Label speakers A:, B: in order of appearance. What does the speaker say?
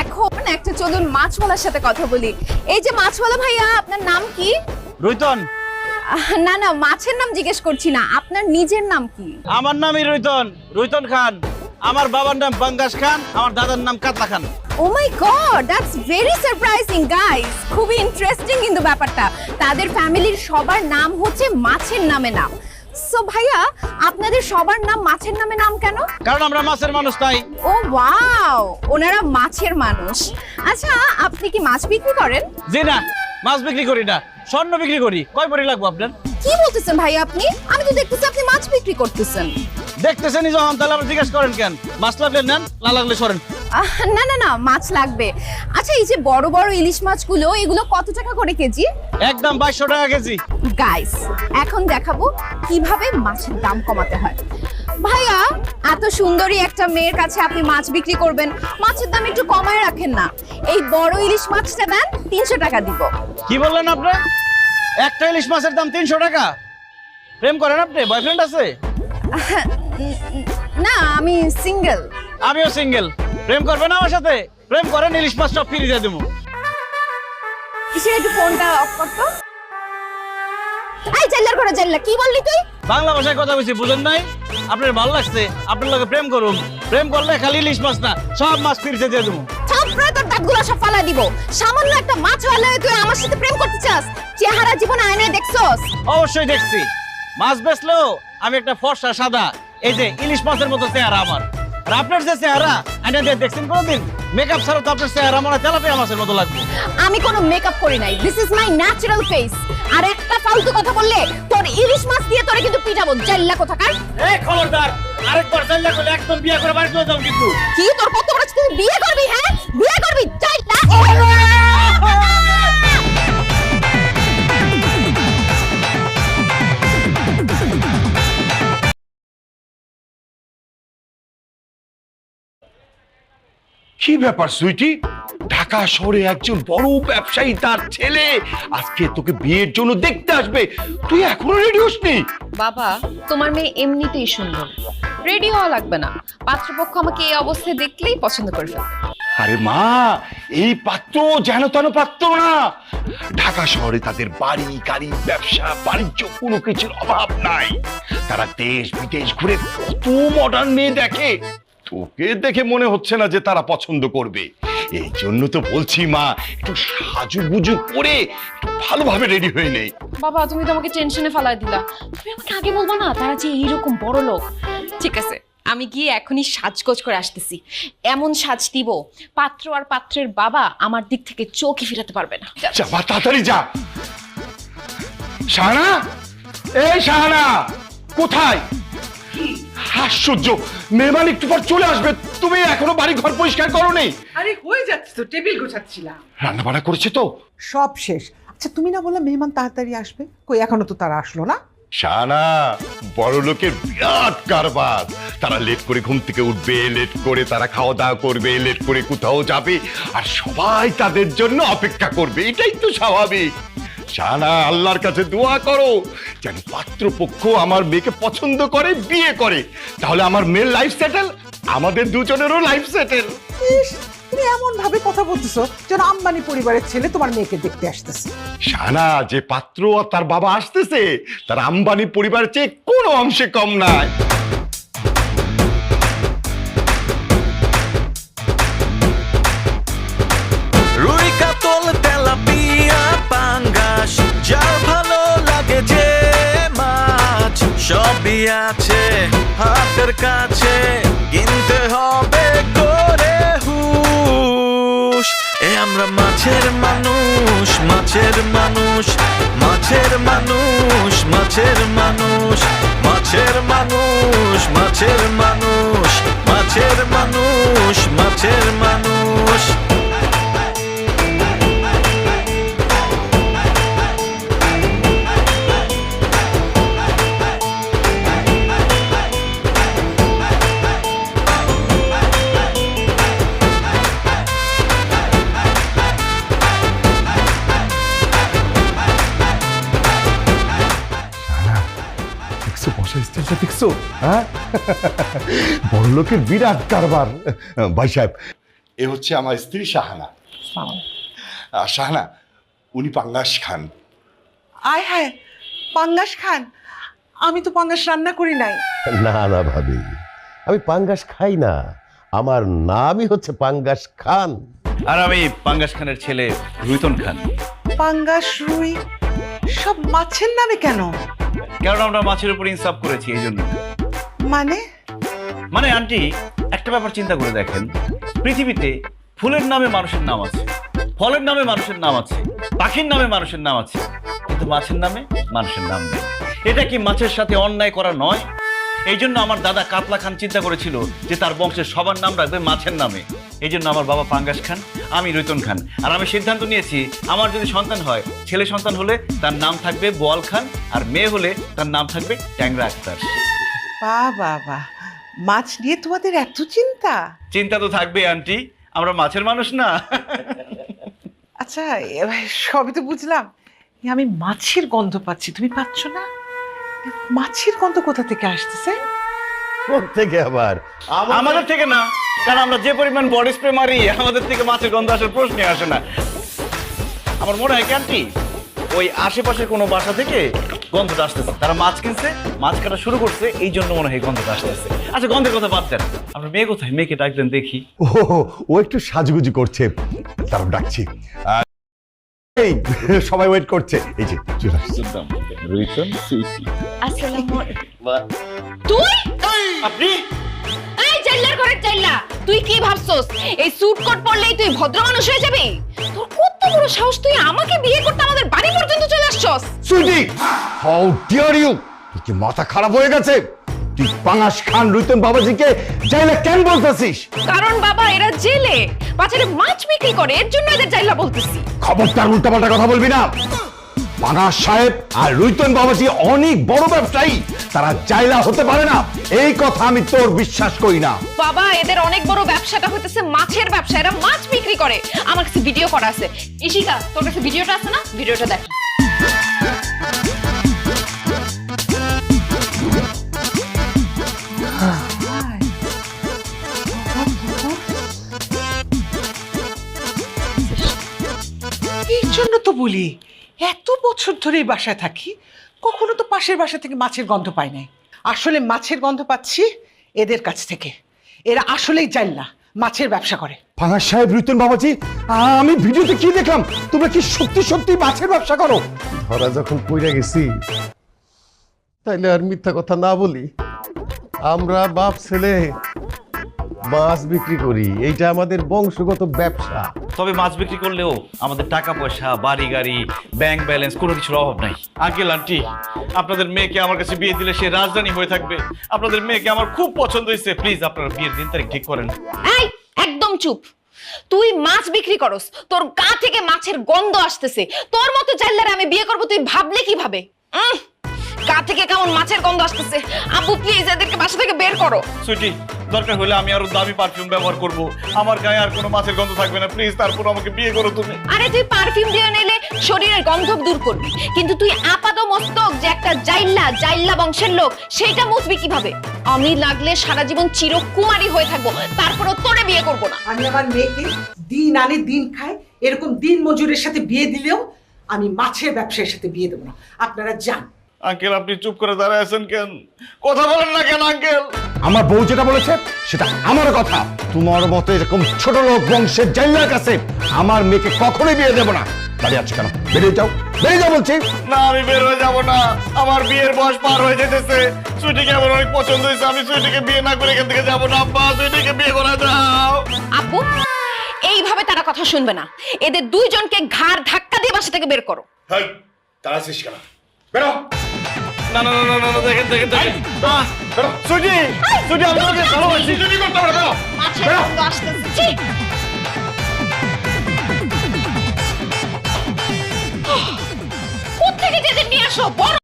A: এখন একটা চলুন মাছওয়ালার সাথে কথা বলি। এই যে মাছওয়ালা ভাইয়া, আপনার নাম কি?
B: রুইতন।
A: না না, মাছের নাম জিজ্ঞেস করছি না, আপনার নিজের নাম কি?
B: আমার নামই রুইতন, রুইতন খান। আমার বাবার নাম বাঙ্গাস খান, আমার দাদার নাম Katla Khan.
A: Oh my god, that's very surprising guys. খুবই ইন্টারেস্টিং কিন্তু ব্যাপারটা। তাদের ফ্যামিলির সবার নাম হচ্ছে মাছের নামে নাম। সো ভাইয়া, আপনাদের সবার নাম মাছের নামে নাম কেন?
B: কারণ আমরা মাছের মানুষ তাই।
A: ও ওয়াও, ওনারা মাছের মানুষ। আচ্ছা, আপনি কি মাছ বিক্রি করেন?
B: জি না, মাছ বিক্রি করি না, স্বর্ণ বিক্রি করি। কয় ভরি লাগবে আপনার?
A: কি বলতেছেন ভাইয়া আপনি? আমি তো দেখতেছি আপনি মাছ বিক্রি করতেছেন।
B: দেখতেছেনই যখন, তাহলে আবার জিজ্ঞেস করেন কেন? মাছ লাগলে নেন, না লাগলে সরেন।
A: না না না, মাছ লাগবে। আচ্ছা, এই যে বড় বড় ইলিশ মাছগুলো, এগুলো কত টাকা করে কেজি?
B: একদম 2200 টাকা কেজি।
A: গাইস, এখন দেখাবো কিভাবে মাছের দাম কমাতে হয়। ভাইয়া, এত সুন্দরী একটা মেয়ের কাছে আপনি মাছ বিক্রি করবেন, মাছের দাম একটু কমায় রাখেন না। এই বড় ইলিশ মাছটা দেন, 300 টাকা দিব।
B: কি বললেন আপনি? একটা ইলিশ মাছের দাম 300 টাকা? প্রেম করেন আপনি? বয়ফ্রেন্ড আছে?
A: না, আমি সিঙ্গেল।
B: আমিও সিঙ্গেল। প্রেম করবেন আমার সাথে? প্রেম করেন, ইলিশ মাছ সব ফ্রি দিয়ে দেবো।
A: কিসের, একটু ফোনটা অফ করতো। এই জেল্লার করে জেল্লা, কি বললি তুই?
B: বাংলা ভাষায় কথা বলছি, বুঝেন নাই? আপনার ভালো লাগছে, আপনার লগে প্রেম করুন। প্রেম করলে খালি ইলিশ মাছ না, সব মাছ ফ্রিতে দিয়ে দেবো।
A: থাপড়ে তোর দাঁতগুলো সব ফালাই দিব। সামান্য একটা মাছ হলে তুই আমার সাথে প্রেম করতে চাস? চেহারা জীবনে আয়নায় দেখছস?
B: অবশ্যই দেখছি। মাছ বেচলেও আমি একটা ফর্সা সাদা, এই যে ইলিশ মাছের মতো চেহারা আমার। আর আপনার যে চেহারা, আয়না দিয়ে দেখছেন কোনোদিন? মেকআপ ছাড়া তো আপনার চেহারা মনে হয় তেলাপিয়া মাছের মতো লাগবে।
A: আমি কোনো মেকআপ করি নাই, this is my natural face. আর একটা ফালতু কথা বললে তোর ইলিশ মাছ দিয়ে তোরে কিন্তু পিটাবো, জেল্লা কোথাকার।
B: এই খবরদার, আরেকবার চাইলে করলে একদম বিয়ে করে বাড়ি চলে যাও কিন্তু।
A: কি তোর কত বড়, তুই বিয়ে করবি? হ্যাঁ, বিয়ে করবি? জেল্লা।
C: কি ব্যাপার সুইটি? ঢাকা শহরে একজন বড় ব্যবসায়ী, তার ছেলে আজকে তোকে বিয়ের জন্য দেখতে আসবে, তুই এখনো রেডি হসনি?
D: বাবা, তোমার মেয়ে এমনিতেই সুন্দর, রেডি হওয়া লাগবে না। পাত্রপক্ষ আমাকে এই অবস্থায় দেখলেই পছন্দ করে ফেলবে।
C: আরে মা, এই পাত্র যেন তেন পাত্র না। ঢাকা শহরে তাদের বাড়ি গাড়ি ব্যবসা বাণিজ্য কোনো কিছুর অভাব নাই। তারা দেশ বিদেশ ঘুরে কত মডার্ন মেয়ে দেখে, তোকে দেখে মনে হচ্ছে না যে তারা পছন্দ করবে। এই জন্য তো বলছি মা, একটু সাজুগুজু করে একটু ভালোভাবে রেডি হয়ে নেই।
D: বাবা, তুমি তো আমাকে টেনশনে ফেলাই দিলা। তুমি আমাকে আগে বলবা না তারা যে এইরকম বড় লোক? ঠিক আছে, আমি গিয়ে এখনই সাজগোজ করে আসতেছি। এমন সাজ দিব, পাত্র আর পাত্রের বাবা আমার দিক থেকে চোখই ফিরাতে পারবে না।
C: যা মা, তাড়াতাড়ি যা। শাহানা, এই শাহানা, কোথায়? আশ্চর্য, মেহমান একটু পর চলে আসবে, তুমি এখনো বাড়ি ঘর পরিষ্কার করোনি?
E: আরে হয়ে যাচ্ছে তো, টেবিল গোছাচ্ছিলাম।
C: রান্না বান্না করেছে তো?
E: সব শেষ। আচ্ছা, তুমি না বললে মেহমান তাড়াতাড়ি আসবে, কই এখনো তো তারা আসলো না?
C: শাহানা, বড় লোকের বিরাট কারবার। তারা লেট করে ঘুম থেকে উঠবে, লেট করে তারা খাওয়া দাওয়া করবে, লেট করে কোথাও যাবে, আর সবাই তাদের জন্য অপেক্ষা করবে, এটাই তো স্বাভাবিক। শাহানা, আল্লাহর কাছে দোয়া করো যেন পাত্রপক্ষ আমার মেয়েকে পছন্দ করে, বিয়ে করে। তাহলে আমার মেয়ের লাইফ সেটেল, আমাদের দুজনেরও লাইফ সেটেল।
E: ইস, তুমি এমন ভাবে কথা বলতেছো যেন আম্বানি পরিবারের ছেলে তোমার মেয়েকে দেখতে আসতেছে।
C: শাহানা, যে পাত্র আর তার বাবা আসতেছে, তার আম্বানি পরিবারের চেয়ে কোনো অংশে কম নাই।
F: রুই কাতল তেলাপিয়া পাঙ্গাস, যার ভালো লাগে যে মাছ, সবই আছে হাতের কাছে, কিনতে হবে করে হুশ। আমরা মাছের মানুষ, মাছের মানুষ, মাছের মানুষ, মাছের মানুষ, মাছের মানুষ, মাছের মানুষ, মাছের মানুষ, মাছের মানুষ।
C: দেখছো, হ্যাঁ? বড় লোকের বিরাট কারবার। ভাই সাহেব, এ হচ্ছে আমার স্ত্রী শাহানা। শাহানা, উনি পাঙ্গাস খান।
E: আয় হায়, পাঙ্গাস খান? আমি তো পাঙ্গাস রান্না করি নাই।
G: না না ভাবি, আমি পাঙ্গাস খাই না, আমার নামই হচ্ছে পাঙ্গাস খান।
B: আর আমি পাঙ্গাস খানের ছেলে রুইতন খান।
E: পাঙ্গাস, রুই সব মাছের নামে কেন?
B: কারণ আমরা মাছের উপর ইনসাফ করেছি এই জন্য।
E: মানে
B: আন্টি, একটা ব্যাপার চিন্তা করে দেখেন, পৃথিবীতে ফুলের নামে মানুষের নাম আছে, ফলের নামে মানুষের নাম আছে, পাখির নামে মানুষের নাম আছে, কিন্তু মাছের নামে মানুষের নাম নেই। এটা কি মাছের সাথে অন্যায় করা নয়? এই জন্য আমার দাদা কাতলা খান চিন্তা করেছিল যে তার বংশের সবার নাম রাখবে মাছের নামে। এই জন্য আমার বাবা পাঙ্গাস খান, আমি রুইতন খান। আর আমি সিদ্ধান্ত নিয়েছি, আমার যদি সন্তান হয়, ছেলে সন্তান হলে তার নাম থাকবে বোয়াল খান, আর মেয়ে হলে তার নাম থাকবে ট্যাংরা আক্তার।
E: বাবা, মাছ নিয়ে তোমাদের এত চিন্তা?
B: চিন্তা তো থাকবে আন্টি, আমরা মাছের মানুষ না।
E: আচ্ছা, সবই তো বুঝলাম, আমি মাছের গন্ধ পাচ্ছি, তুমি পাচ্ছ না? মাছের গন্ধ কোথা থেকে আসতেছে?
G: থেকে আবার
B: আমাদের থেকে না, কারণ আমরা যে পরিমাণ বডি স্প্রে মারি, আমাদের থেকে মাছের গন্ধ আসার প্রশ্নই আসে না। আমার মনে হয় আন্টি, ওই আশেপাশে কোনো বাসা থেকে গন্ধটা আসতেছে, তারা মাছ কিনছে, মাছ কাটা শুরু করছে, এই জন্য মনে হয় গন্ধটা আসতেছে। আচ্ছা, গন্ধের কথা বাদ দেন, আপনার মেয়ে কোথায়? মেয়েকে ডাকবেন দেখি।
G: ও একটু সাজগুজি করছে, তারপর ডাকছি। এই সবাই ওয়েট করছে, এই যে চলে আসছে।
D: তুই
B: আপনি
D: এই জাইল্লার ঘরে জাইল্লা, তুই কি ভাবছস এই স্যুট কোট পরলেই তুই ভদ্র মানুষ হয়ে যাবি? তোর কত বড় সাহস, তুই আমাকে বিয়ে করতে আমাদের বাড়ি পর্যন্ত চলে আসছস?
G: Sweetie, how dear you! তুই কি মাথা খারাপ হয়ে গেছে? তুই পাঙ্গাস খান রুইতন বাবাজিকে জাইলা কেন বলতেছিস?
D: কারণ বাবা, এরা জেলে বাজারে মাছ বিক্রি করে, এর জন্য এদের জাইল্লা বলতেছি।
G: খবরদার উল্টাপাল্টা কথা বলবি না। পাঙ্গাস সাহেব আর রুইতন বাবাজি অনেক বড় ব্যবসায়ী, তারা জাইলা হতে পারে না, এই কথা আমি তোর বিশ্বাস করি না।
D: বাবা, এদের অনেক বড় ব্যবসাটা হইতেছে মাছের ব্যবসা, এরা মাছ বিক্রি করে। আমার কাছে ভিডিও করা আছে। ইশিকা, তোর কাছে ভিডিওটা আছে না? ভিডিওটা দেখ।
E: এই জন্য তো বলি, এত বছর ধরে এই বাসায় থাকি, কখনো তো পাশের বাসা থেকে মাছের গন্ধ পাই নাই। আসলে মাছের গন্ধ পাচ্ছি এদের কাছ থেকে। এরা আসলেই জাইল্লা, মাছের ব্যবসা করে।
G: পাঙ্গাস সাহেব, রুইতন বাবাজি, আমি ভিডিওতে কি দেখলাম, তোমরা কি সত্যি সত্যি মাছের ব্যবসা করো? ধরা যখন পড়ে গেছি, তাইলে আর মিথ্যা কথা না বলি। আমরা বাপ ছেলে মাছ বিক্রি করি, এইটা আমাদের বংশগত ব্যবসা।
B: তবে মাছ বিক্রি করলেও আমাদের টাকা পয়সা, বাড়ি গাড়ি, ব্যাংক ব্যালেন্স কোনো কিছুর অভাব নাই। আঙ্কেল আন্টি, আপনাদের মেয়েকে আমার কাছে বিয়ে দিলে সে রাজধানী হয়ে থাকবে। আপনাদের মেয়েকে আমার খুব পছন্দ হয়েছে, প্লিজ আপনারা বিয়ের দিন তারিখ ঠিক করেন।
D: এই একদম চুপ। তুই মাছ বিক্রি করস, তোর গা থেকে মাছের গন্ধ আসতেছে। তোর মতো জাইল্লারে আমি বিয়ে করব, তুই ভাবলে কিভাবে? গা থেকে কেমন মাছের গন্ধ আসতেছে। আব্বু, প্লিজ এদেরকে বাসা থেকে বের করো।
B: সুইটি, দরকার হলে আমি আরো দামি পারফিউম ব্যবহার করব, আমার গায়ে আর কোনো মাছের গন্ধ থাকবে না। প্লিজ, তারপর আমাকে বিয়ে করো তুমি।
D: আরে তুই পারফিউম দিয়ে নিলে শরীরের গন্ধ দূর করবি, কিন্তু তুই আপাত মস্তক যে একটা জাইল্লা বংশের লোক, সেইটা মুছবি কিভাবে? আমি লাগলে সারা জীবন চিরকুমারী হয়ে থাকবো, তারপরও তোরে বিয়ে করবো না।
E: আমি আমার মেয়েকে দিন আনে দিন খায়, এরকম দিন মজুরের সাথে বিয়ে দিলেও আমি মাছের ব্যবসায়ের সাথে বিয়ে দেবো না। আপনারা যান।
B: আঙ্কেল, আপনি চুপ করে দাঁড়ায় আছেন কেন? কথা বলেন না কেন আঙ্কেল?
G: আমার বউ যেটা বলেছে সেটা আমার কথা। তোমার মতো এরকম ছোট লোক বংশের জাইল্লার কাছে আমার মেয়েকে কখনোই বিয়ে দেবো না। দাঁড়িয়ে আছো কেন? বেরিয়ে যাও, বেরিয়ে যাও বলছি।
B: না, আমি বের হয়ে যাবো না, আমার বিয়ের বয়স পার হয়ে যেতেছে। সুইটিকে আমার অনেক পছন্দ হয়েছে, আমি সুইটিকে বিয়ে না করে এখান থেকে যাবো না। আব্বা, সুইটিকে বিয়ে করে দাও।
D: আব্বু, এইভাবে তারা কথা শুনবে না। এদের দুইজনকে ঘাড় ধাক্কা দিয়ে বাসা থেকে বের করো।
C: হেই, তারা শেষ কেন? বেরো।
B: না না না না, দেখেন দেখেন দেখেন। সুইটি, সুইটি, আমি তোমাকে ভালোবাসি।
D: মাছের গন্ধ আসতেছে। ছি! কোত্থেকে যে এদের নিয়ে আসো? বড়